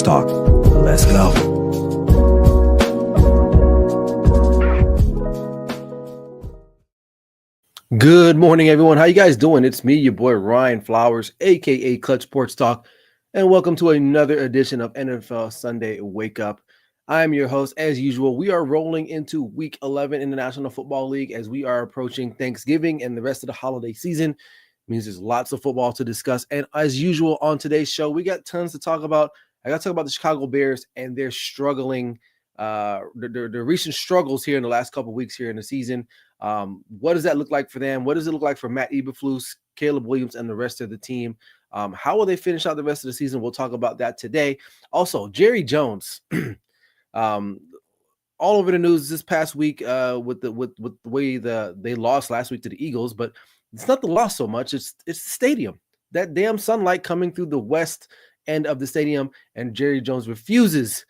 Talk. Let's go. Good morning, everyone. How you guys doing? It's me, your boy Ryan Flowers, aka Clutch Sports Talk, and welcome to another edition of NFL Sunday Wake Up. I'm your host, as usual. We are rolling into Week 11 in the National Football League as we are approaching Thanksgiving and the rest of the holiday season. It means there's lots of football to discuss, and as usual on today's show, we got tons to talk about. I got to talk about the Chicago Bears and their struggling, their recent struggles here in the last couple of weeks here in the season. What does that look like for them? What does it look like for Matt Eberflus, Caleb Williams, and the rest of the team? How will they finish out the rest of the season? We'll talk about that today. Also, Jerry Jones, all over the news this past week with the way they lost last week to the Eagles, but it's not the loss so much. It's the stadium. That damn sunlight coming through the west end of the stadium, and Jerry Jones refuses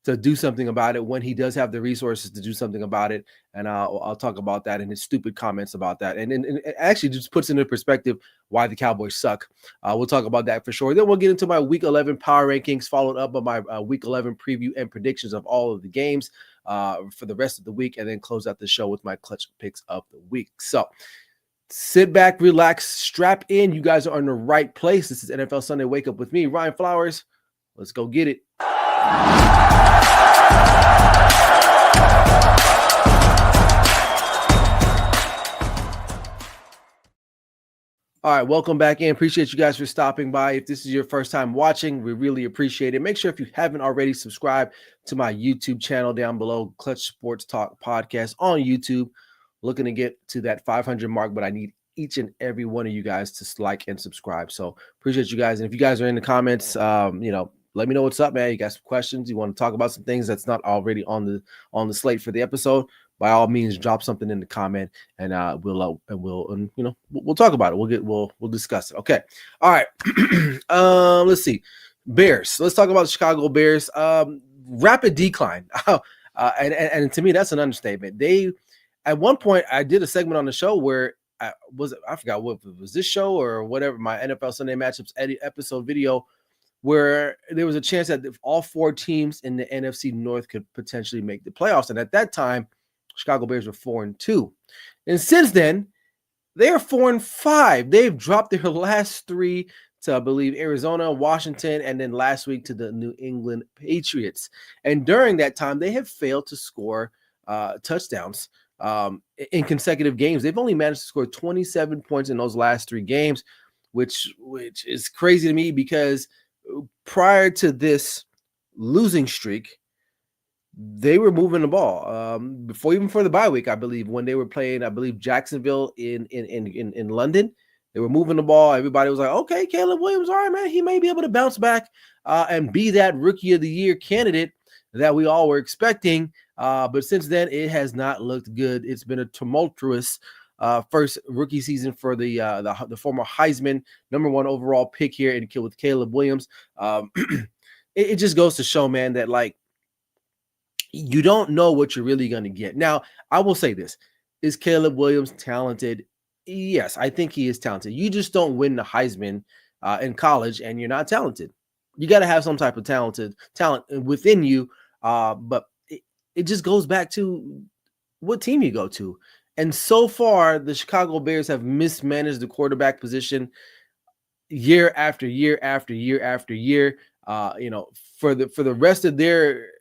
to do something about it when he does have the resources to do something about it. And I'll talk about that and his stupid comments about that. And it actually just puts into perspective why the Cowboys suck. We'll talk about that for sure. Then we'll get into my Week 11 power rankings, followed up by my Week 11 preview and predictions of all of the games for the rest of the week, and then close out the show with my clutch picks of the week. So sit back, relax, strap in. You guys are in the right place. This is NFL Sunday Wake Up with me, Ryan Flowers. Let's go get it. All right, welcome back in. Appreciate you guys for stopping by. If this is your first time watching, we really appreciate it. Make sure if you haven't already, subscribe to my YouTube channel down below, Clutch Sports Talk Podcast on YouTube. Looking to get to that 500 mark, but I need each and every one of you guys to like and subscribe. So appreciate you guys. And if you guys are in the comments, let me know what's up, man. You got some questions, you want to talk about some things that's not already on the slate for the episode, by all means, drop something in the comment, and we'll talk about it. We'll discuss it. Okay. All right. Let's see. Bears. Let's talk about the Chicago Bears. Rapid decline. And to me, that's an understatement. At one point, I did a segment on the show where I forgot what it was, this show or whatever, my NFL Sunday Matchups episode video, where there was a chance that all four teams in the NFC North could potentially make the playoffs. And at that time, Chicago Bears were 4-2. And since then, they are 4-5. They've dropped their last three to, I believe, Arizona, Washington, and then last week to the New England Patriots. And during that time, they have failed to score touchdowns in consecutive games. They've only managed to score 27 points in those last three games, which is crazy to me, because prior to this losing streak, they were moving the ball before the bye week. I believe when they were playing, Jacksonville in London, they were moving the ball. Everybody was like, okay, Caleb Williams, all right, man, he may be able to bounce back and be that Rookie of the Year candidate that we all were expecting. But since then, it has not looked good. It's been a tumultuous first rookie season for the former Heisman #1 overall pick here with Caleb Williams. It just goes to show, man, that like, you don't know what you're really going to get. Now, I will say this. Is Caleb Williams talented? Yes, I think he is talented. You just don't win the Heisman in college and you're not talented. You got to have some type of talent within you. But it just goes back to what team you go to. And so far, the Chicago Bears have mismanaged the quarterback position year after year after year after year. For the rest of their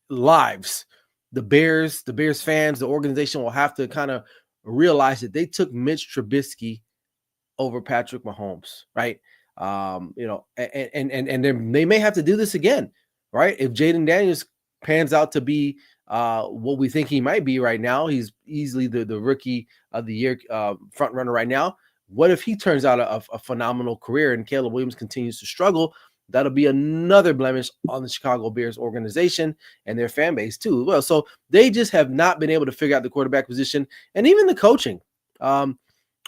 lives, the Bears fans, the organization will have to kind of realize that they took Mitch Trubisky over Patrick Mahomes, right? And they may have to do this again, right? If Jaden Daniels pans out to be what we think he might be right now, he's easily the Rookie of the Year front runner right now. What if he turns out a phenomenal career and Caleb Williams continues to struggle? That'll be another blemish on the Chicago Bears organization and their fan base too. Well, so they just have not been able to figure out the quarterback position and even the coaching. A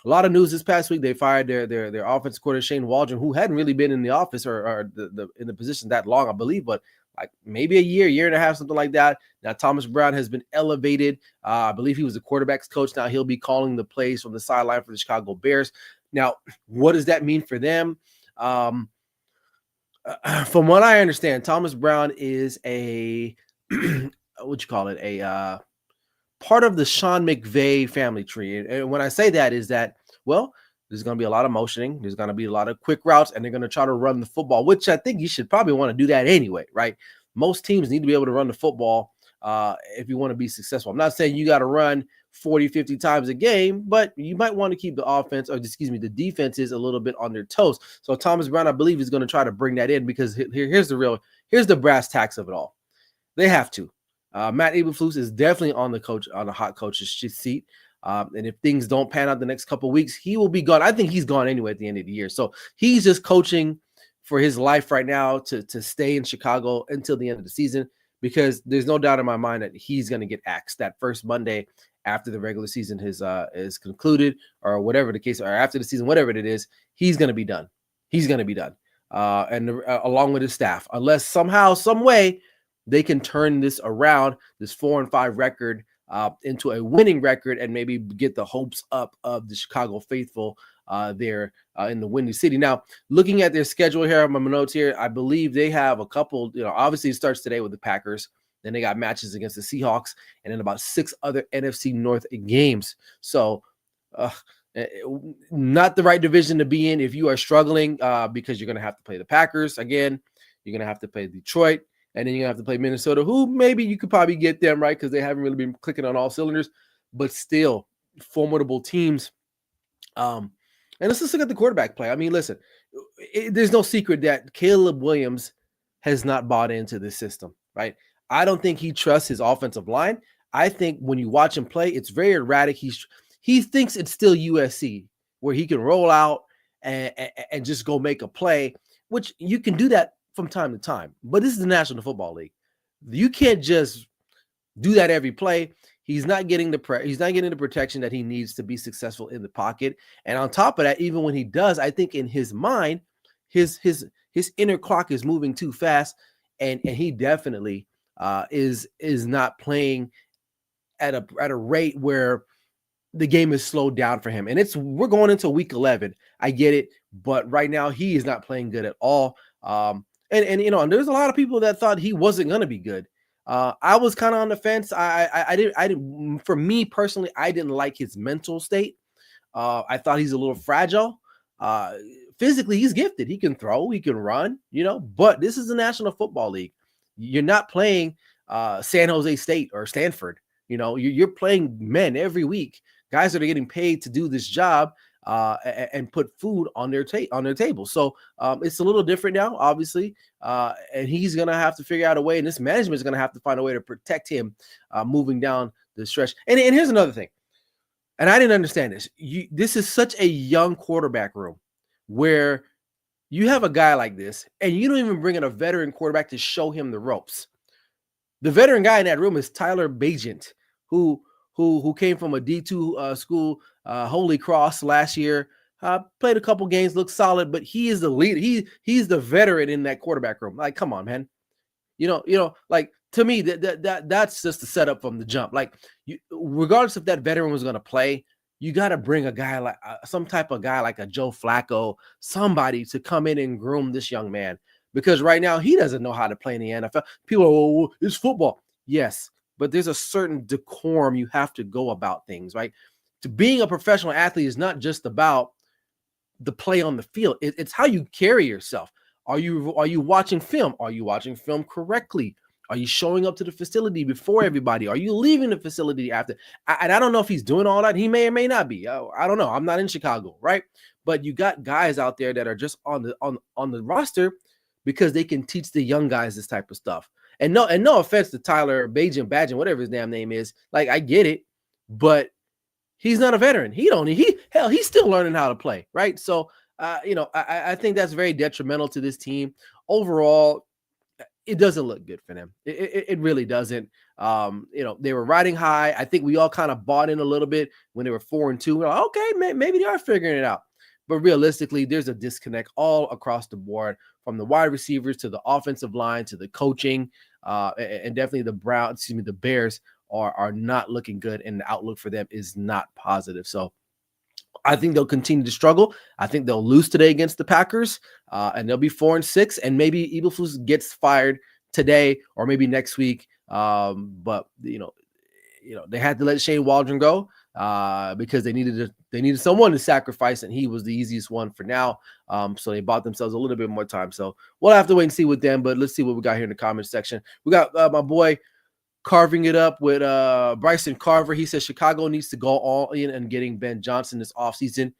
lot of news this past week. They fired their offensive coordinator Shane Waldron, who hadn't really been in the office or in the position that long, I believe, but like maybe a year and a half, something like that. Now Thomas Brown has been elevated. I believe he was the quarterback's coach. Now he'll be calling the plays from the sideline for the Chicago Bears. Now, what does that mean for them? From what I understand, Thomas Brown is a what you call it, a part of the Sean McVay family tree. And when I say that is that, well, there's going to be a lot of motioning. There's going to be a lot of quick routes, and they're going to try to run the football, which I think you should probably want to do that anyway, right? Most teams need to be able to run the football if you want to be successful. I'm not saying you got to run 40, 50 times a game, but you might want to keep the offense, or excuse me, the defenses a little bit on their toes. So Thomas Brown, I believe, is going to try to bring that in, because here's the brass tacks of it all. They have to. Matt Eberflus is definitely on the hot coach's seat. And if things don't pan out the next couple of weeks, he will be gone. I think he's gone anyway at the end of the year. So he's just coaching for his life right now to stay in Chicago until the end of the season, because there's no doubt in my mind that he's going to get axed that first Monday after the regular season is concluded, or whatever the case, or after the season, whatever it is, he's going to be done. He's going to be done. Along with his staff, unless somehow, some way, they can turn this around, this 4-5 record, into a winning record, and maybe get the hopes up of the Chicago faithful there in the Windy City. Now, looking at their schedule here, my notes here, I believe they have a couple, obviously it starts today with the Packers. Then they got matches against the Seahawks, and then about 6 other NFC North games. So not the right division to be in if you are struggling, because you're going to have to play the Packers again. You're going to have to play Detroit. And then you're going to have to play Minnesota, who maybe you could probably get them, right, because they haven't really been clicking on all cylinders, but still formidable teams. And let's just look at the quarterback play. I mean, listen, there's no secret that Caleb Williams has not bought into this system, right? I don't think he trusts his offensive line. I think when you watch him play, it's very erratic. He thinks it's still USC, where he can roll out and just go make a play, which you can do that from time to time, but this is the National Football League. You can't just do that every play. He's not getting the protection that he needs to be successful in the pocket. And on top of that, even when he does, I think in his mind, his inner clock is moving too fast, and he definitely is not playing at a rate where the game is slowed down for him. And we're going into week 11. I get it, but right now he is not playing good at all. And there's a lot of people that thought he wasn't going to be good. I was kind of on the fence. I didn't. For me personally, I didn't like his mental state. I thought he's a little fragile. Physically, he's gifted. He can throw. He can run. But this is the National Football League. You're not playing San Jose State or Stanford. You're playing men every week. Guys that are getting paid to do this job. And put food on their table. So it's a little different now, obviously, and he's going to have to figure out a way, and this management is going to have to find a way to protect him moving down the stretch. And here's another thing, and I didn't understand this. This is such a young quarterback room where you have a guy like this, and you don't even bring in a veteran quarterback to show him the ropes. The veteran guy in that room is Tyler Bagent, who came from a D2 school, Holy Cross last year, played a couple games, looked solid, but he is the leader. He's the veteran in that quarterback room. Like, come on, man. Like, to me, that's just the setup from the jump. Like, regardless if that veteran was going to play, you got to bring a guy like some type of guy like a Joe Flacco, somebody to come in and groom this young man, because right now he doesn't know how to play in the NFL. People are, well, it's football. Yes, but there's a certain decorum you have to go about things, right? To being a professional athlete is not just about the play on the field. It's how you carry yourself. Are you watching film? Are you watching film correctly? Are you showing up to the facility before everybody? Are you leaving the facility after? And I don't know if he's doing all that. He may or may not be. I don't know. I'm not in Chicago, right? But you got guys out there that are just on the roster because they can teach the young guys this type of stuff. And no offense to Tyler Bagent, whatever his damn name is. Like, I get it, but he's not a veteran. He's still learning how to play, right? So, I think that's very detrimental to this team overall. It doesn't look good for them. It really doesn't. They were riding high. I think we all kind of bought in a little bit when they were 4-2. We're like, okay, maybe they are figuring it out. But realistically, there's a disconnect all across the board, from the wide receivers to the offensive line to the coaching, and definitely the Bears are not looking good, and the outlook for them is not positive. So I think they'll continue to struggle. I think they'll lose today against the Packers, and they'll be 4-6, and maybe Eberflus gets fired today or maybe next week. But they had to let Shane Waldron go because they needed someone to sacrifice, and he was the easiest one for now. So they bought themselves a little bit more time. So we'll have to wait and see with them. But let's see what we got here in the comment section. We got my boy carving it up with Bryson Carver. He says Chicago needs to go all in and getting Ben Johnson this offseason.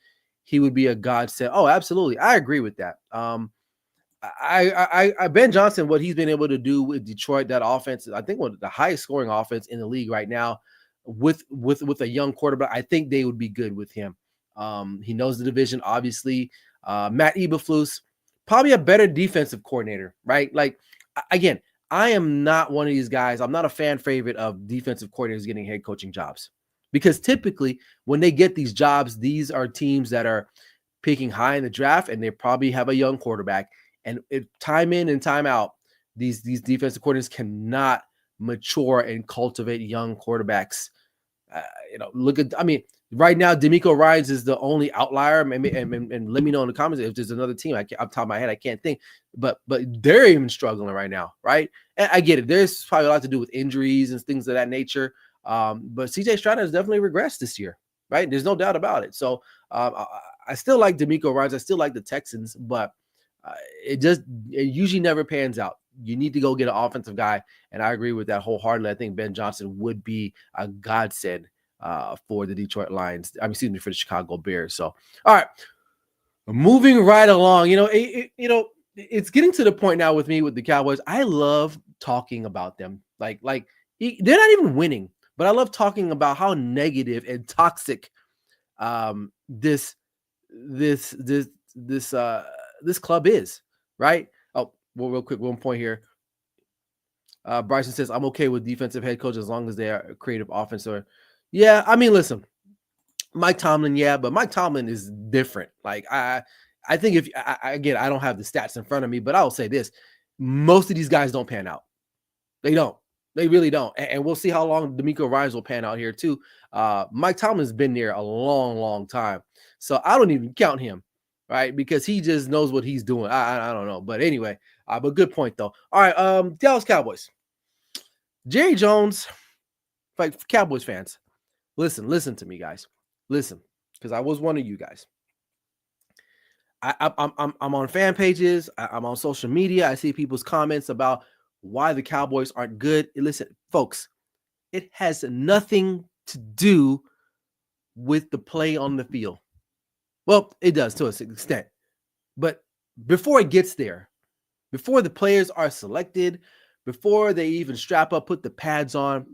He would be a godsend. Oh, absolutely. I agree with that. I Ben Johnson, what he's been able to do with Detroit, that offense, I think one of the highest scoring offense in the league right now with a young quarterback. I think they would be good with him. He knows the division, obviously. Matt Eberflus, probably a better defensive coordinator, right? Like, again, I am not one of these guys. I'm not a fan favorite of defensive coordinators getting head coaching jobs, because typically when they get these jobs, these are teams that are picking high in the draft, and they probably have a young quarterback. And time in and time out, these defensive coordinators cannot mature and cultivate young quarterbacks. Right now, DeMeco Ryans is the only outlier. And let me know in the comments if there's another team. Off the top of my head, I can't think. But they're even struggling right now, right? And I get it. There's probably a lot to do with injuries and things of that nature. But C.J. Stroud has definitely regressed this year, right? There's no doubt about it. So I still like DeMeco Ryans. I still like the Texans, but it usually never pans out. You need to go get an offensive guy, and I agree with that wholeheartedly. I think Ben Johnson would be a godsend for the Detroit Lions. For the Chicago Bears. So, all right, moving right along. It's getting to the point now with me with the Cowboys. I love talking about them. Like they're not even winning, but I love talking about how negative and toxic this club is, right? Oh, well, real quick, one point here. Bryson says, I'm okay with defensive head coach as long as they are a creative offensive. Yeah, listen, Mike Tomlin, but Mike Tomlin is different. Like, I think I don't have the stats in front of me, but I'll say this. Most of these guys don't pan out. They don't. They really don't. And we'll see how long DeMeco Ryans will pan out here too. Mike Tomlin's been there a long, long time. So I don't even count him, right? Because he just knows what he's doing. I don't know. But anyway, but good point though. All right, Dallas Cowboys. Jerry Jones, like Cowboys fans, listen to me, guys. Listen, because I was one of you guys. I'm on fan pages. I'm on social media. I see people's comments about why the Cowboys aren't good. Listen, folks, it has nothing to do with the play on the field. Well, it does to a certain extent. But before it gets there, before the players are selected, before they even strap up, put the pads on,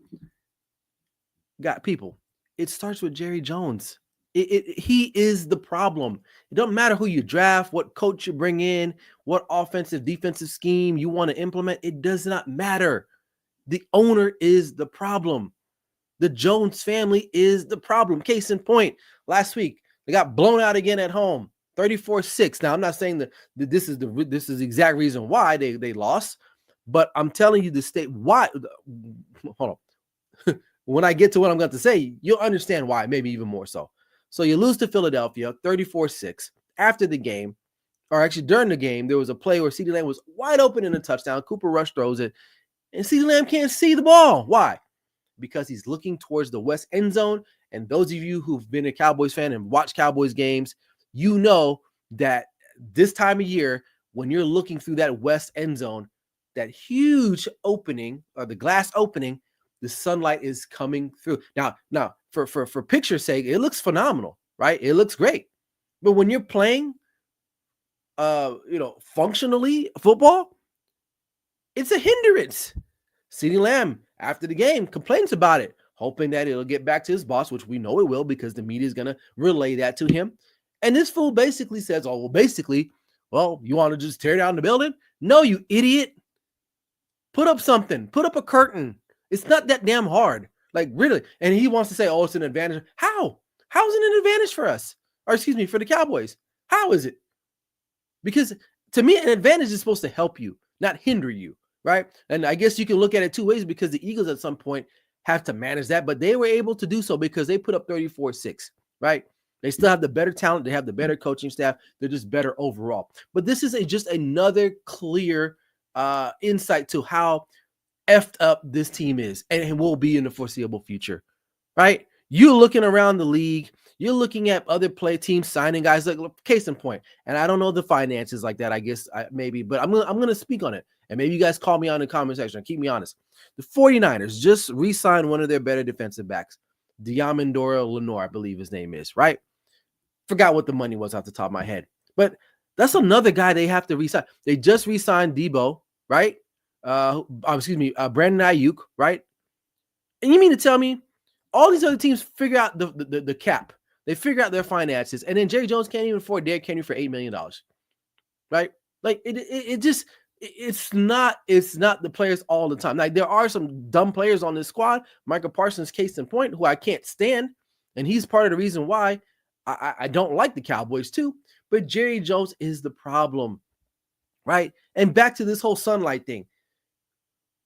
it starts with Jerry Jones. He is the problem. It doesn't matter who you draft, what coach you bring in, what offensive, defensive scheme you want to implement. It does not matter. The owner is the problem. The Jones family is the problem. Case in point, last week, they got blown out again at home, 34-6. Now, I'm not saying that this is the exact reason why they lost, but I'm telling you the state why. Hold on. When I get to what I'm going to say, you'll understand why, maybe even more so. So you lose to Philadelphia, 34-6. After the game, or actually during the game, there was a play where CeeDee Lamb was wide open in a touchdown. Cooper Rush throws it, and CeeDee Lamb can't see the ball. Why? Because he's looking towards the west end zone. And those of you who've been a Cowboys fan and watched Cowboys games, you know that this time of year, when you're looking through that west end zone, that huge opening, or the glass opening, the sunlight is coming through. Now, for picture's sake, it looks phenomenal, right? It looks great. But when you're playing, functionally football, it's a hindrance. CeeDee Lamb, after the game, complains about it, hoping that it'll get back to his boss, which we know it will because the media is going to relay that to him. And this fool basically says, you want to just tear down the building? No, you idiot. Put up something. Put up a curtain. It's not that damn hard. Like, really. And he wants to say, it's an advantage. How? How is it an advantage for us? Or for the Cowboys? How is it? Because to me, an advantage is supposed to help you, not hinder you, right? And I guess you can look at it two ways, because the Eagles at some point have to manage that, but they were able to do so because they put up 34-6, right? They still have the better talent. They have the better coaching staff. They're just better overall. But this is just another clear insight to how effed up this team is and will be in the foreseeable future, right? You're looking around the league. You're looking at other play teams signing guys. Like case in point, and I don't know the finances like that. I guess maybe, but I'm gonna speak on it, and maybe you guys call me on the comment section. Keep me honest. The 49ers just re-signed one of their better defensive backs, Diamondora Lenore, I believe his name is, right? Forgot what the money was off the top of my head, but that's another guy they have to re-sign. They just re-signed Debo, right? Brandon Ayuk, right? And you mean to tell me all these other teams figure out the cap? They figure out their finances, and then Jerry Jones can't even afford Derrick Henry for $8 million, right? Like it's not the players all the time. Like there are some dumb players on this squad. Michael Parsons, case in point, who I can't stand, and he's part of the reason why I don't like the Cowboys too. But Jerry Jones is the problem, right? And back to this whole sunlight thing.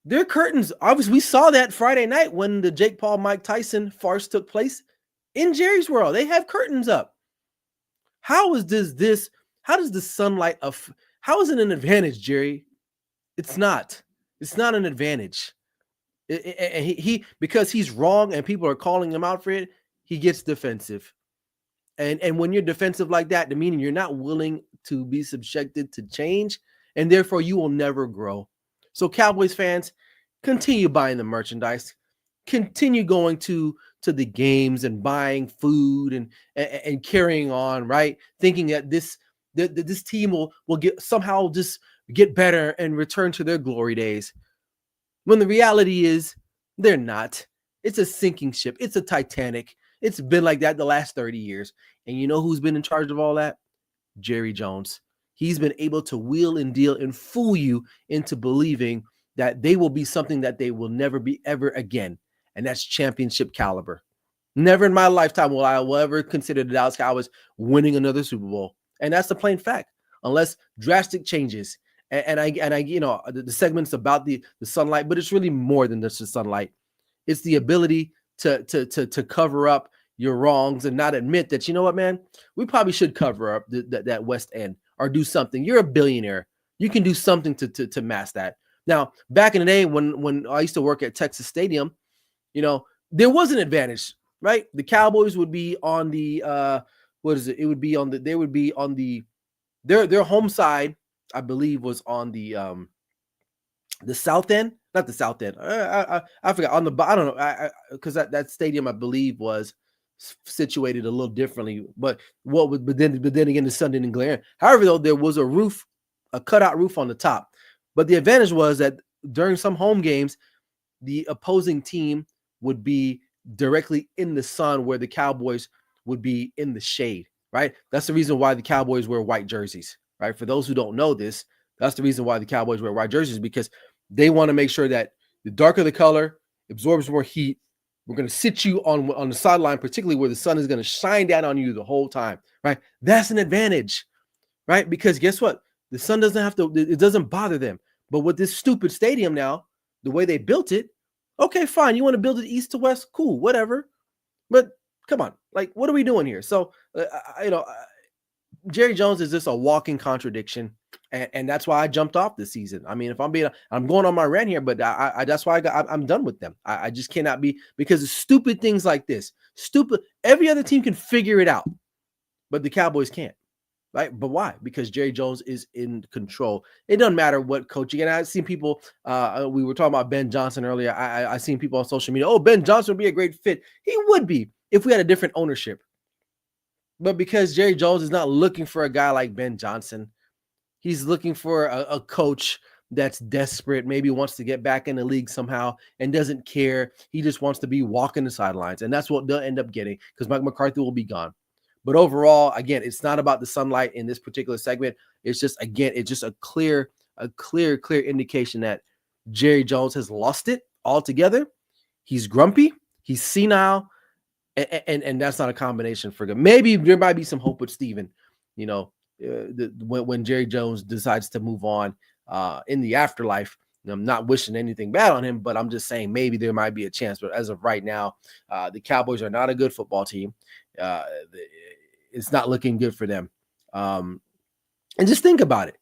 Their curtains, obviously, we saw that Friday night when the Jake Paul, Mike Tyson farce took place in Jerry's world. They have curtains up. How does the sunlight how is it an advantage, Jerry? It's not. It's not an advantage. And he because he's wrong and people are calling him out for it, he gets defensive. And when you're defensive like that, the meaning you're not willing to be subjected to change, and therefore you will never grow. So Cowboys fans, continue buying the merchandise, continue going to the games and buying food and carrying on, right? Thinking that this team will get somehow just get better and return to their glory days. When the reality is they're not. It's a sinking ship. It's a Titanic. It's been like that the last 30 years. And you know who's been in charge of all that? Jerry Jones. He's been able to wheel and deal and fool you into believing that they will be something that they will never be ever again. And that's championship caliber. Never in my lifetime will I ever consider the Dallas Cowboys winning another Super Bowl. And that's the plain fact, unless drastic changes. And I you know, the segment's about the sunlight, but it's really more than just the sunlight. It's the ability to cover up your wrongs and not admit that, you know what, man, we probably should cover up that West End or do something. You're a billionaire. You can do something to mask that. Now, back in the day when I used to work at Texas Stadium, you know, there was an advantage, right? The Cowboys would be on the It would be on their home side, I believe, was on the south end, not the south end. I forgot on the. I don't know, because that stadium I believe was situated a little differently. But then again, the sun didn't glare. However, though, there was a cutout roof on the top. But the advantage was that during some home games, the opposing team would be directly in the sun, where the Cowboys would be in the shade. Right. That's the reason why the Cowboys wear white jerseys. Right. For those who don't know this, that's the reason why the Cowboys wear white jerseys, because they want to make sure that the darker the color absorbs more heat. We're going to sit you on the sideline, particularly where the sun is going to shine down on you the whole time, right? That's an advantage, right? Because guess what? The sun doesn't have to, it doesn't bother them. But with this stupid stadium now, the way they built it, okay, fine. You want to build it east to west? Cool, whatever. But come on, like, what are we doing here? So, Jerry Jones is just a walking contradiction, and that's why I jumped off this season. I mean, if I'm going on my rant here, but that's why I'm done with them. I just cannot be, because of stupid things like this. Stupid. Every other team can figure it out, but the Cowboys can't, right? But why? Because Jerry Jones is in control. It doesn't matter what coaching. And I've seen people. We were talking about Ben Johnson earlier. I seen people on social media. Oh, Ben Johnson would be a great fit. He would be if we had a different ownership. But because Jerry Jones is not looking for a guy like Ben Johnson, he's looking for a coach that's desperate, maybe wants to get back in the league somehow and doesn't care. He just wants to be walking the sidelines. And that's what they'll end up getting, because Mike McCarthy will be gone. But overall, again, it's not about the sunlight in this particular segment. It's just, again, it's just a clear indication that Jerry Jones has lost it altogether. He's grumpy. He's senile. And that's not a combination for him. Maybe there might be some hope with Steven, you know, when Jerry Jones decides to move on in the afterlife. I'm not wishing anything bad on him, but I'm just saying maybe there might be a chance. But as of right now, the Cowboys are not a good football team. it's not looking good for them. And just think about it.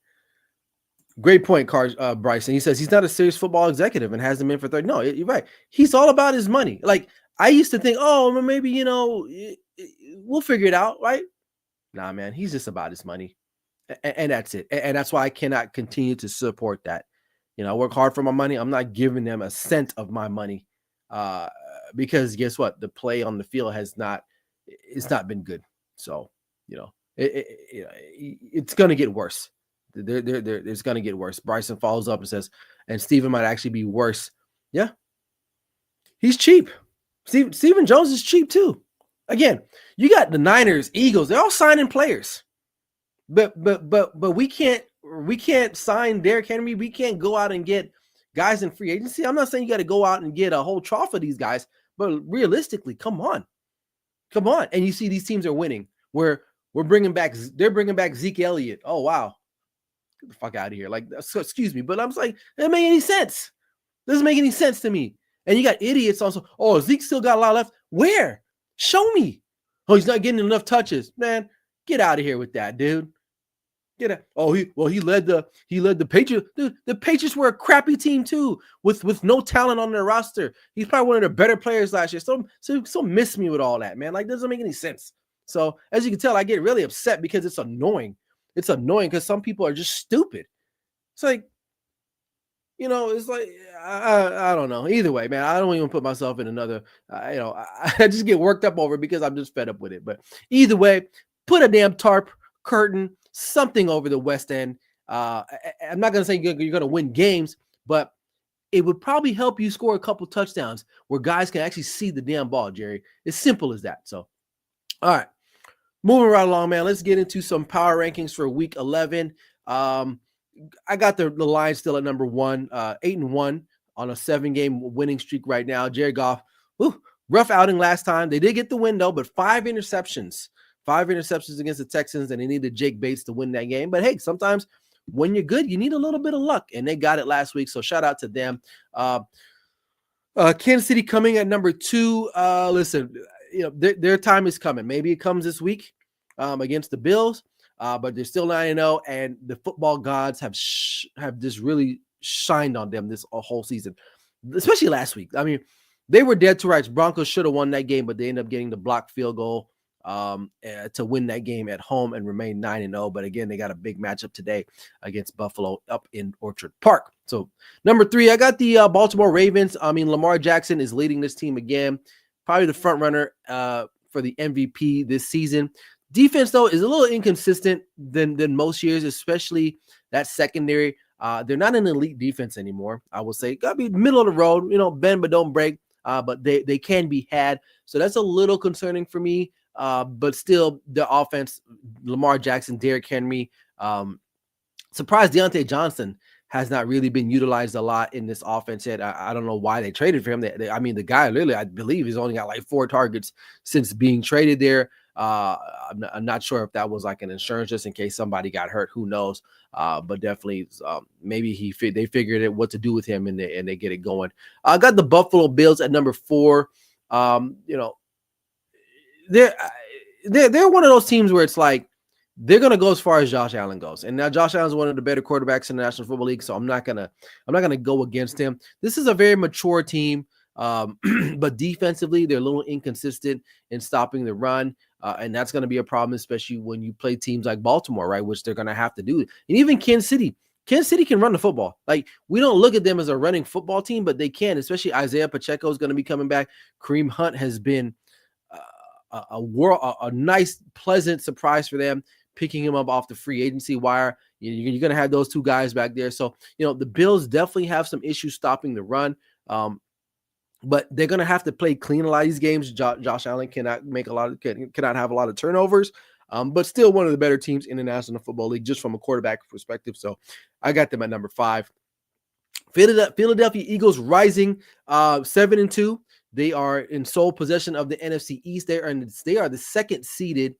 Great point, Bryson. He says he's not a serious football executive and hasn't been for 30. No, you're right. He's all about his money. Like, I used to think, oh, maybe, we'll figure it out, right? Nah, man, he's just about his money. And that's it. And that's why I cannot continue to support that. I work hard for my money. I'm not giving them a cent of my money because guess what? The play on the field it's not been good. So, it's going to get worse. It's going to get worse. Bryson follows up and says, and Steven might actually be worse. Yeah. He's cheap. Stephen Jones is cheap too. Again, you got the Niners, Eagles, they're all signing players. But we can't sign Derrick Henry. We can't go out and get guys in free agency. I'm not saying you got to go out and get a whole trough of these guys, but realistically, come on. And you see these teams are winning. They're bringing back Zeke Elliott. Oh, wow. Get the fuck out of here. Like, so, excuse me, but I'm just like, it doesn't make any sense. Doesn't make any sense to me. And you got idiots also. Oh, Zeke still got a lot left. Where? Show me. Oh, he's not getting enough touches. Man, get out of here with that, dude. Get out. Oh, he led the Patriots. Dude, the Patriots were a crappy team too, with no talent on their roster. He's probably one of their better players last year. So miss me with all that, man. Like, doesn't make any sense. So as you can tell, I get really upset because it's annoying. It's annoying because some people are just stupid. It's like, it's like, I don't know. Either way, man, I don't even put myself in another, I just get worked up over it because I'm just fed up with it. But either way, put a damn tarp, curtain, something over the West End. I'm not going to say you're going to win games, but it would probably help you score a couple touchdowns where guys can actually see the damn ball, Jerry. It's simple as that. So, all right. Moving right along, man. Let's get into some power rankings for week 11. I got the Lions still at number 1, 8-1 on a 7-game winning streak right now. Jared Goff, rough outing last time. They did get the win though, but 5 interceptions against the Texans, and they needed Jake Bates to win that game. But hey, sometimes when you're good, you need a little bit of luck, and they got it last week. So shout out to them. Kansas City coming at number 2. Listen, their time is coming. Maybe it comes this week against the Bills. But they're still 9-0, and the football gods have just really shined on them this whole season, especially last week. I mean, they were dead to rights. Broncos should have won that game, but they ended up getting the blocked field goal to win that game at home and remain 9-0. But again, they got a big matchup today against Buffalo up in Orchard Park. So number 3, I got the Baltimore Ravens. I mean, Lamar Jackson is leading this team again, probably the front runner for the MVP this season. Defense, though, is a little inconsistent than most years, especially that secondary. They're not an elite defense anymore, I will say. Got to be middle of the road, bend but don't break. But they can be had. So that's a little concerning for me. But still, the offense, Lamar Jackson, Derrick Henry, surprised Deontay Johnson has not really been utilized a lot in this offense yet. I don't know why they traded for him. The guy literally, I believe, he's only got like 4 targets since being traded there. I'm not sure if that was like an insurance just in case somebody got hurt. Who knows? But definitely, maybe they figured out what to do with him and they get it going. I got the Buffalo Bills at number 4. They're one of those teams where it's like they're gonna go as far as Josh Allen goes, and now Josh Allen is one of the better quarterbacks in the National Football League, so I'm not gonna go against him. This is a very mature team. But defensively, they're a little inconsistent in stopping the run. And that's going to be a problem, especially when you play teams like Baltimore, right? Which they're going to have to do. And even Kansas City can run the football. Like, we don't look at them as a running football team, but they can, especially Isaiah Pacheco is going to be coming back. Kareem Hunt has been a nice, pleasant surprise for them, picking him up off the free agency wire. You're going to have those 2 guys back there. So, the Bills definitely have some issues stopping the run. But they're going to have to play clean a lot of these games. Josh Allen cannot have a lot of turnovers, but still one of the better teams in the National Football League, just from a quarterback perspective. So I got them at number 5. Philadelphia Eagles rising 7-2. They are in sole possession of the NFC East. They are the 2nd seeded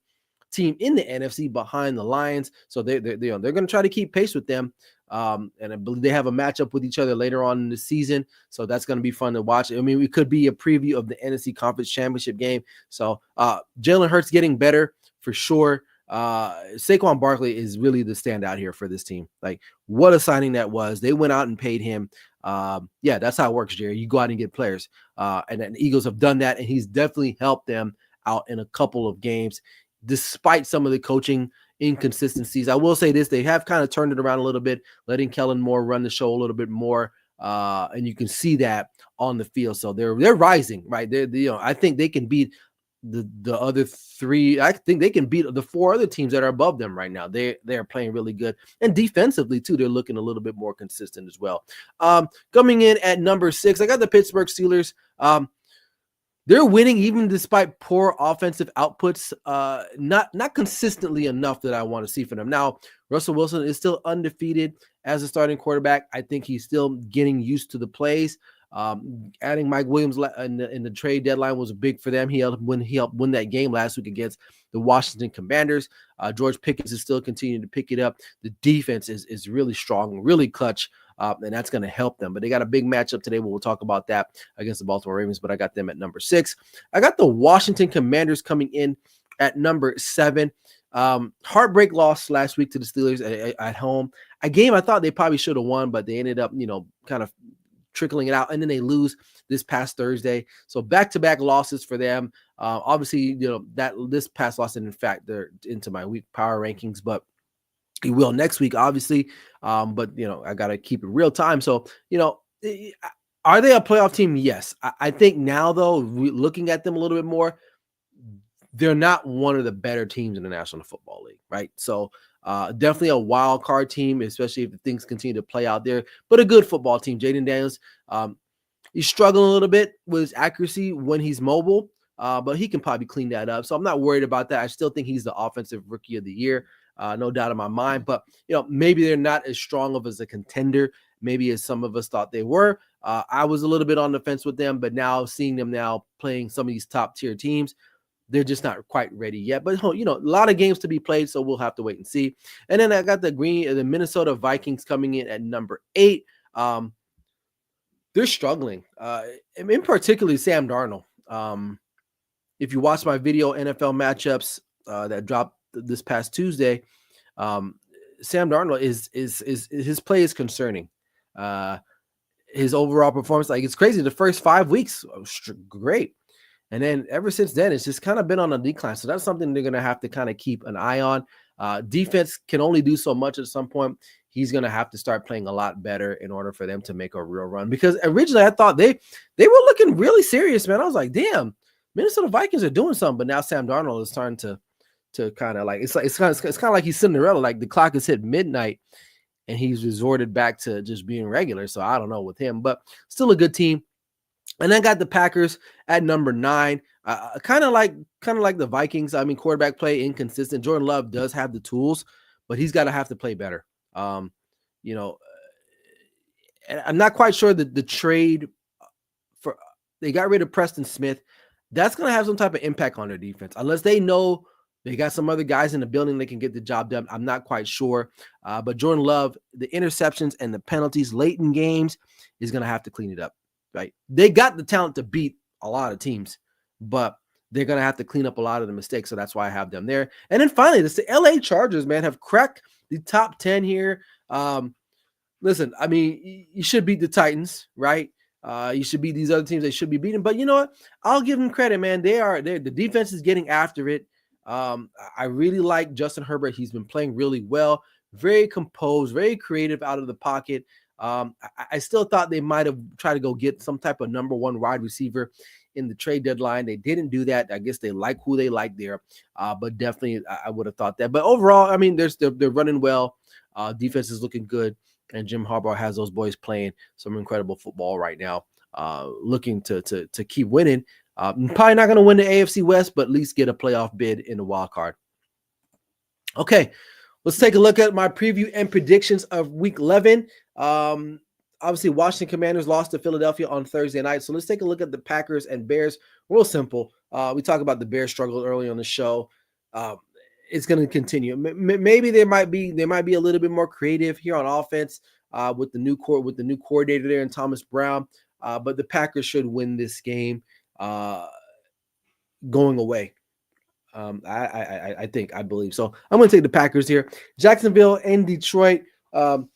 team in the NFC behind the Lions. So they're going to try to keep pace with them. And I believe they have a matchup with each other later on in the season. So that's going to be fun to watch. I mean, it could be a preview of the NFC Conference Championship game. So Jalen Hurts getting better for sure. Saquon Barkley is really the standout here for this team. Like, what a signing that was. They went out and paid him. Yeah, that's how it works, Jerry. You go out and get players. And the Eagles have done that, and he's definitely helped them out in a couple of games, despite some of the coaching inconsistencies. I will say this, they have kind of turned it around a little bit, letting Kellen Moore run the show a little bit more. And you can see that on the field. So they're rising, right? I think they can beat the other three. I think they can beat the four other teams that are above them right now. They're playing really good, and defensively too, they're looking a little bit more consistent as well. Coming in at number 6, I got the Pittsburgh Steelers. They're winning even despite poor offensive outputs, not consistently enough that I want to see from them. Now, Russell Wilson is still undefeated as a starting quarterback. I think he's still getting used to the plays. Adding Mike Williams in the trade deadline was big for them. He helped win that game last week against the Washington Commanders. George Pickens is still continuing to pick it up. The defense is really strong, really clutch, and that's going to help them. But they got a big matchup today. We'll talk about that against the Baltimore Ravens, but I got them at number 6. I got the Washington Commanders coming in at number 7. Heartbreak loss last week to the Steelers at home. A game I thought they probably should have won, but they ended up, kind of trickling it out, and then they lose this past Thursday. So back-to-back losses for them. Obviously, that this past loss, and in fact, they're into my week power rankings, but he will next week, obviously. But I got to keep it real time. So, are they a playoff team? Yes. I think now, though, looking at them a little bit more, they're not one of the better teams in the National Football League, right? So definitely a wild card team, especially if things continue to play out there, but a good football team. Jaden Daniels, he's struggling a little bit with his accuracy when he's mobile, but he can probably clean that up. So I'm not worried about that. I still think he's the offensive rookie of the year, no doubt in my mind. But, maybe they're not as strong of as a contender, maybe as some of us thought they were. I was a little bit on the fence with them, but now seeing them now playing some of these top tier teams, they're just not quite ready yet. But, a lot of games to be played, so we'll have to wait and see. And then I got the Minnesota Vikings coming in at number 8. They're struggling. In particularly Sam Darnold. If you watch my video NFL matchups that dropped this past Tuesday, Sam Darnold is his play is concerning. His overall performance, it's crazy. The first 5 weeks, great. And then ever since then, it's just kind of been on a decline. So that's something they're going to have to kind of keep an eye on. Defense can only do so much at some point. He's going to have to start playing a lot better in order for them to make a real run. Because originally I thought they were looking really serious, man. I was like, damn, Minnesota Vikings are doing something. But now Sam Darnold is starting to kind of it's kind of like he's Cinderella. Like the clock has hit midnight and he's resorted back to just being regular. So I don't know with him, but still a good team. And then got the Packers at number 9. Kind of like the Vikings. I mean, quarterback play inconsistent. Jordan Love does have the tools, but he's got to have to play better. And I'm not quite sure that the trade they got rid of Preston Smith. That's going to have some type of impact on their defense, unless they know they got some other guys in the building that can get the job done. I'm not quite sure. But Jordan Love, the interceptions and the penalties late in games is going to have to clean it up. Right? They got the talent to beat a lot of teams, but they're going to have to clean up a lot of the mistakes. So that's why I have them there. And then finally, the LA Chargers, man, have cracked the top 10 here. Listen, I mean, you should beat the Titans, right? You should beat these other teams they should be beating. But you know what? I'll give them credit, man. The defense is getting after it. I really like Justin Herbert. He's been playing really well, very composed, very creative out of the pocket. I still thought they might have tried to go get some type of number 1 wide receiver in the trade deadline. They didn't do that. I guess they like who they like there, but definitely I would have thought that. But overall, I mean, they're running well. Defense is looking good, and Jim Harbaugh has those boys playing some incredible football right now, looking to keep winning. Probably not going to win the AFC West, but at least get a playoff bid in the wild card. Okay. Let's take a look at my preview and predictions of Week 11. Obviously, Washington Commanders lost to Philadelphia on Thursday night. So let's take a look at the Packers and Bears. Real simple. We talked about the Bears struggle early on the show. It's going to continue. Maybe they might be a little bit more creative here on offense with the new coordinator there and Thomas Brown. But the Packers should win this game going away. I believe so. I'm going to take the Packers here. Jacksonville and Detroit. Um,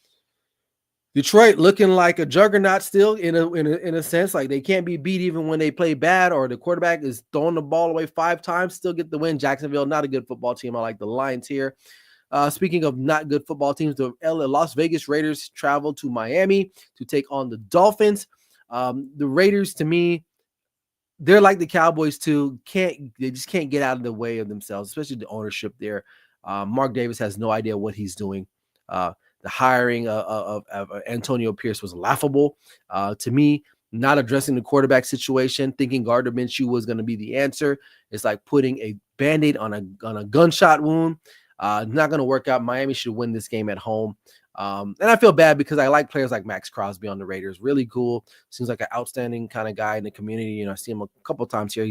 Detroit looking like a juggernaut still in a sense, like they can't be beat even when they play bad or the quarterback is throwing the ball away 5 times, still get the win. Jacksonville, not a good football team. I like the Lions here. Speaking of not good football teams, the Las Vegas Raiders travel to Miami to take on the Dolphins. The Raiders, to me, they're like the Cowboys too. They just can't get out of the way of themselves, especially the ownership there. Mark Davis has no idea what he's doing. The hiring of Antonio Pierce was laughable to me. Not addressing the quarterback situation, thinking Gardner Minshew was going to be the answer. It's like putting a Band-Aid on a gunshot wound. Not going to work out. Miami should win this game at home. And I feel bad because I like players like Max Crosby on the Raiders. Really cool. Seems like an outstanding kind of guy in the community. I see him a couple times here.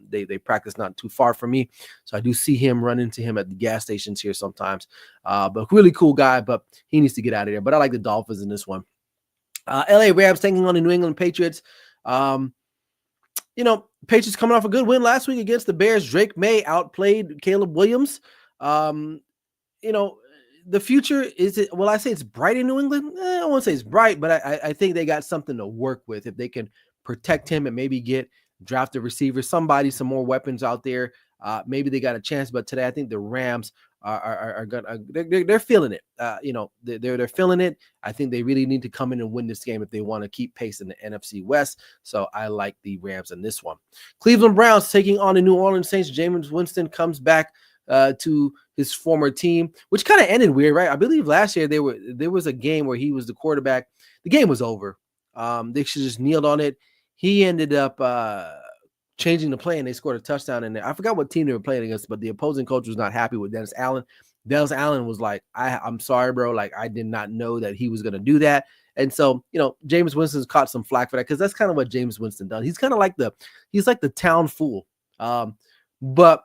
They practice not too far from me. So I do see him run into him at the gas stations here sometimes. But really cool guy, but he needs to get out of there. But I like the Dolphins in this one. LA Rams taking on the New England Patriots. Patriots coming off a good win last week against the Bears. Drake May outplayed Caleb Williams. The future is it? Well, I say it's bright in New England. I won't say it's bright, but I think they got something to work with if they can protect him and maybe draft a receiver, some more weapons out there. Maybe they got a chance. But today, I think the Rams are gonna they're feeling it. They're feeling it. I think they really need to come in and win this game if they want to keep pace in the NFC West. So I like the Rams in this one. Cleveland Browns taking on the New Orleans Saints. Jameis Winston comes back to his former team, which kind of ended weird, right? I believe last year there was a game where he was the quarterback. The game was over. They should just kneeled on it. He ended up changing the play, and they scored a touchdown. And I forgot what team they were playing against, but the opposing coach was not happy with Dennis Allen. Dennis Allen was like, I'm sorry, bro. Like, I did not know that he was going to do that. And so, Jameis Winston's caught some flack for that because that's kind of what Jameis Winston does. He's kind of like the town fool. But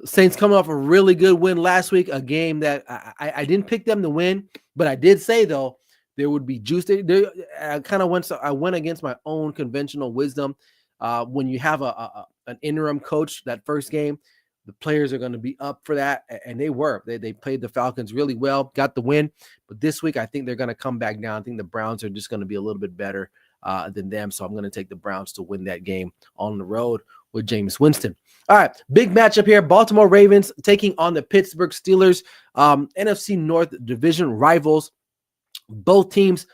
Saints coming off a really good win last week, a game that I didn't pick them to win, but I did say, though, there would be juice. I went against my own conventional wisdom. When you have an interim coach, that first game, the players are going to be up for that, and they were. They played the Falcons really well, got the win. But this week, I think they're going to come back down. I think the Browns are just going to be a little bit better than them, so I'm going to take the Browns to win that game on the road with Jameis Winston. All right, big matchup here. Baltimore Ravens taking on the Pittsburgh Steelers, NFC North division rivals. Both teams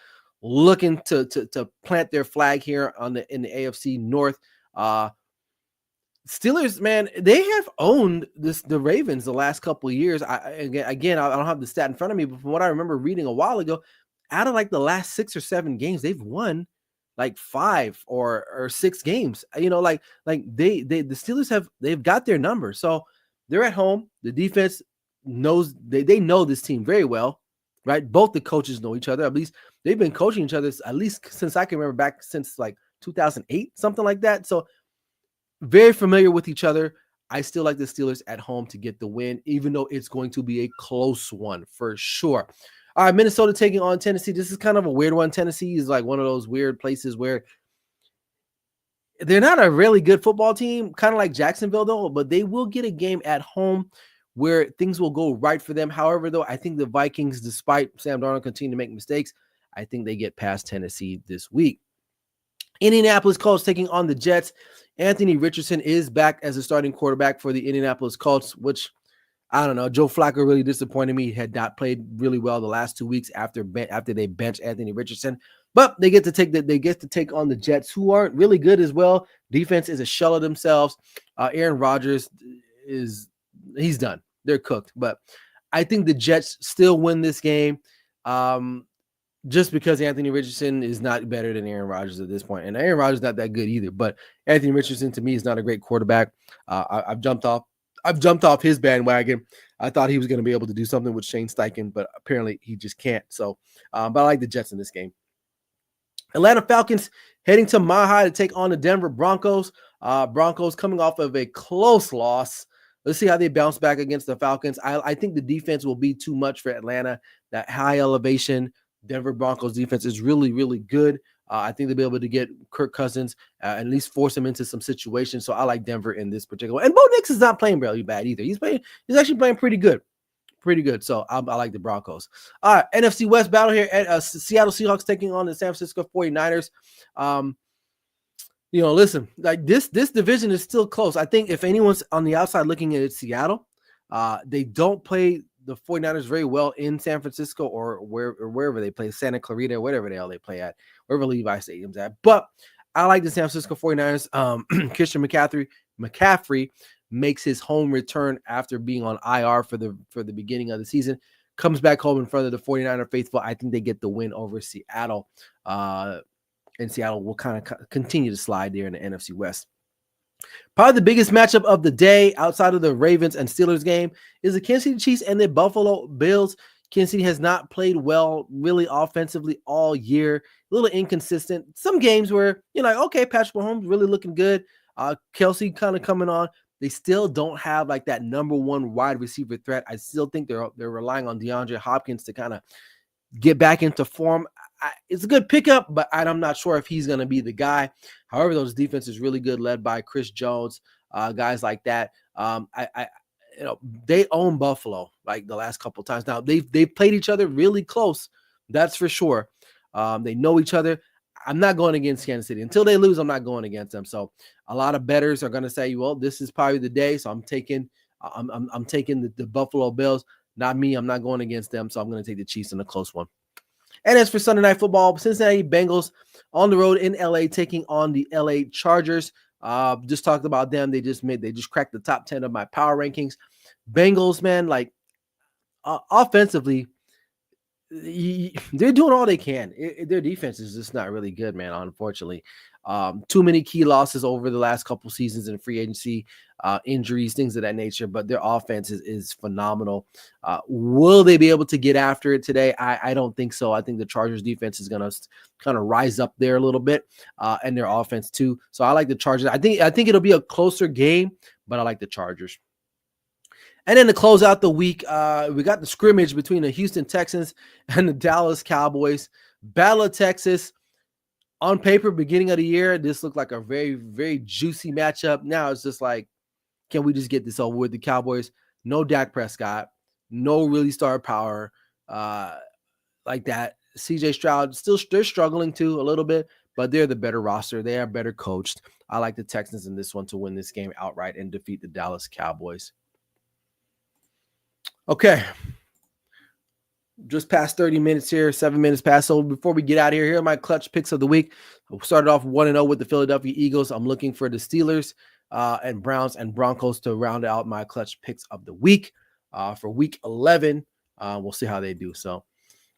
looking to plant their flag here in the AFC North. Steelers, man, they have owned the Ravens the last couple of years. I don't have the stat in front of me, but from what I remember reading a while ago, out of like the last 6 or 7 games, they've won like 5 or 6 games. The Steelers they've got their number. So they're at home. The defense knows they know this team very well, right? Both the coaches know each other. At least they've been coaching each other at least since I can remember, back since like 2008, something like that. So very familiar with each other. I still like the Steelers at home to get the win, even though it's going to be a close one for sure. All right, Minnesota taking on Tennessee. This is kind of a weird one. Tennessee is like one of those weird places where they're not a really good football team, kind of like Jacksonville, though, but they will get a game at home where things will go right for them. However, though, I think the Vikings, despite Sam Darnold continuing to make mistakes, I think they get past Tennessee this week. Indianapolis Colts taking on the Jets. Anthony Richardson is back as a starting quarterback for the Indianapolis Colts, which I don't know. Joe Flacco really disappointed me. He had not played really well the last 2 weeks after they benched Anthony Richardson. But they get to take on the Jets, who aren't really good as well. Defense is a shell of themselves. Aaron Rodgers he's done. They're cooked. But I think the Jets still win this game. Just because Anthony Richardson is not better than Aaron Rodgers at this point. And Aaron Rodgers is not that good either. But Anthony Richardson, to me, is not a great quarterback. I've jumped off his bandwagon. I thought he was going to be able to do something with Shane Steichen, but apparently he just can't. So, but I like the Jets in this game. Atlanta Falcons heading to Mile High to take on the Denver Broncos. Broncos coming off of a close loss. Let's see how they bounce back against the Falcons. I think the defense will be too much for Atlanta. That high elevation Denver Broncos defense is really, really good. I think they'll be able to get Kirk Cousins, at least force him into some situations. So I like Denver in this particular. And Bo Nix is not playing really bad either. He's actually playing pretty good. Pretty good. So I like the Broncos. All right, NFC West battle here at Seattle Seahawks taking on the San Francisco 49ers. Listen, like this division is still close. I think if anyone's on the outside looking at it, Seattle, they don't play the 49ers very well in San Francisco or wherever they play, Santa Clarita, whatever the hell they play at, wherever Levi Stadium's at. But I like the San Francisco 49ers. Christian McCaffrey makes his home return after being on IR for the beginning of the season, comes back home in front of the 49er faithful. I think they get the win over Seattle. And Seattle will kind of continue to slide there in the NFC West. Probably the biggest matchup of the day outside of the Ravens and Steelers game is the Kansas City Chiefs and the Buffalo Bills. Kansas City has not played well really offensively all year. A little inconsistent. Some games where you're like, okay, Patrick Mahomes really looking good. Kelsey kind of coming on. They still don't have like that number one wide receiver threat. I still think they're relying on DeAndre Hopkins to kind of get back into form. It's a good pickup, but I'm not sure if he's going to be the guy. However, those defense is really good, led by Chris Jones, guys like that. They own Buffalo like the last couple of times. Now they've played each other really close, that's for sure. They know each other. I'm not going against Kansas City until they lose. I'm not going against them. So a lot of bettors are going to say, well, this is probably the day. So I'm taking the Buffalo Bills. Not me. I'm not going against them. So I'm going to take the Chiefs in a close one. And as for Sunday Night Football, Cincinnati Bengals on the road in LA taking on the LA Chargers. Just talked about them. They just cracked the top 10 of my power rankings. Bengals, man, like offensively, they're doing all they can. Their defense is just not really good, man, unfortunately. Too many key losses over the last couple seasons in free agency, injuries, things of that nature, but their offense is phenomenal. Will they be able to get after it today? I don't think so. I think the Chargers defense is going to kind of rise up there a little bit, and their offense too. So I like the Chargers. I think it'll be a closer game, but I like the Chargers. And then to close out the week, we got the scrimmage between the Houston Texans and the Dallas Cowboys. Battle of Texas. On paper, beginning of the year, this looked like a very, very juicy matchup. Now it's just like, can we just get this over with? The Cowboys, no Dak Prescott, no really star power like that. CJ Stroud, they're struggling too a little bit, but they're the better roster. They are better coached. I like the Texans in this one to win this game outright and defeat the Dallas Cowboys. Okay. Just past 30 minutes here, 7 minutes past. So before we get out of here are my clutch picks of the week. We started off 1-0 with the Philadelphia Eagles. I'm looking for the Steelers and Browns and Broncos to round out my clutch picks of the week for week 11. We'll see how they do. So,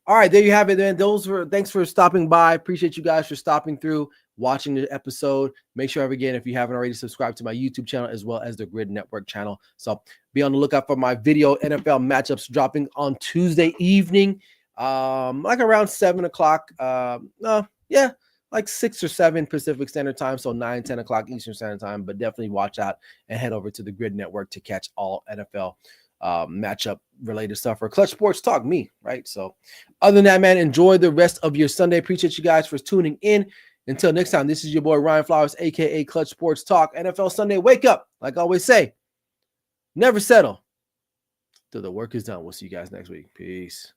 all right, there you have it, man. Thanks for stopping by. Appreciate you guys for stopping through, watching the episode. Make sure, again, if you haven't already, subscribed to my YouTube channel as well as the Grid Network channel. So be on the lookout for my video NFL matchups dropping on Tuesday evening, like around 7 o'clock. Like 6 or 7 Pacific Standard Time, so 9, 10 o'clock Eastern Standard Time. But definitely watch out and head over to the Grid Network to catch all NFL matchup related stuff for Clutch Sports Talk, me, right? So other than that, man, enjoy the rest of your Sunday. Appreciate you guys for tuning in. Until next time, this is your boy Ryan Flowers, aka Clutch Sports Talk. NFL Sunday, wake up. Like I always say, never settle till the work is done. We'll see you guys next week. Peace.